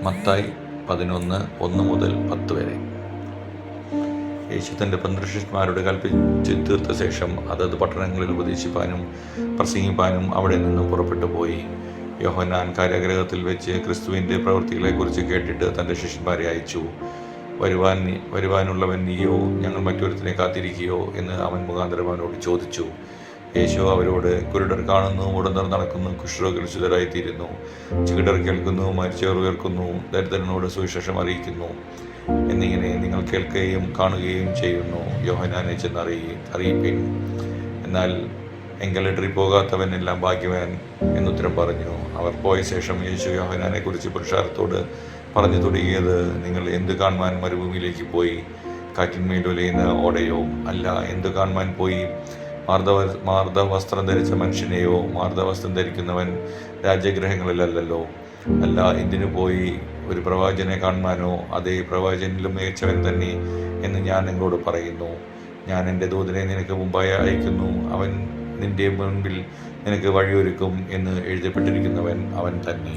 മത്തായി 11:1-10 വരെ. യേശു തൻ്റെ 12 ശിഷ്യന്മാരോട് കൽപ്പിച്ച് തീർത്ത ശേഷം അതത് പട്ടണങ്ങളിൽ ഉപദേശിപ്പാനും പ്രസംഗിപ്പാനും അവിടെ നിന്ന് പുറപ്പെട്ടു പോയി. യോഹന്നാൻ കാരാഗൃഹത്തിൽ വെച്ച് ക്രിസ്തുവിൻ്റെ പ്രവൃത്തികളെക്കുറിച്ച് കേട്ടിട്ട് തൻ്റെ ശിഷ്യന്മാരെ അയച്ചു. വരുവാനുള്ളവൻ നീയോ, ഞങ്ങൾ മറ്റൊരുത്തിനെ കാത്തിരിക്കുകയോ എന്ന് അവൻ മുഖാന്തരം അവനോട് ചോദിച്ചു. യേശു അവരോട്, കുരുടർ കാണുന്നു, മുടന്തർ നടക്കുന്നു, കുഷ്ഠരോഗികൾ ശുദ്ധരായിത്തീരുന്നു, ചികിടർ കേൾക്കുന്നു, മരിച്ചവർ ഉയർക്കുന്നു, ദരിദ്രനോട് സുവിശേഷം അറിയിക്കുന്നു എന്നിങ്ങനെ നിങ്ങൾ കേൾക്കുകയും കാണുകയും ചെയ്യുന്നു. യോഹന്നാനെ ചെന്ന് അറിയിപ്പിൻ. എന്നാൽ എങ്കലിടറി പോകാത്തവൻ എല്ലാം ഭാഗ്യവാൻ എന്നുത്തരം പറഞ്ഞു. അവർ പോയ ശേഷം യേശു യോഹന്നാനെ കുറിച്ച് പുരുഷാരത്തോട് പറഞ്ഞു തുടങ്ങിയത്, നിങ്ങൾ എന്ത് കാണുവാൻ മരുഭൂമിയിലേക്ക് പോയി? കാറ്റിന്മേൽ ഉലയുന്ന ഓടയോ? അല്ല, എന്ത് കാണുവാൻ പോയി? മാർദ്ദവസ്ത്രം ധരിച്ച മനുഷ്യനെയോ? മാർദ്ദവസ്ത്രം ധരിക്കുന്നവൻ രാജ്യഗ്രഹങ്ങളിലല്ലോ. അല്ല, എന്തിനു പോയി? ഒരു പ്രവാചകനെ കാണുവാനോ? അതേ, പ്രവാചകനിലും മികച്ചവൻ തന്നെ എന്ന് ഞാൻ നിങ്ങളോട് പറയുന്നു. ഞാൻ എൻ്റെ ദൂതനെ നിനക്ക് മുമ്പായി അയക്കുന്നു. അവൻ നിന്റെ മുൻപിൽ നിനക്ക് വഴിയൊരുക്കും എന്ന് എഴുതപ്പെട്ടിരിക്കുന്നവൻ അവൻ തന്നെ.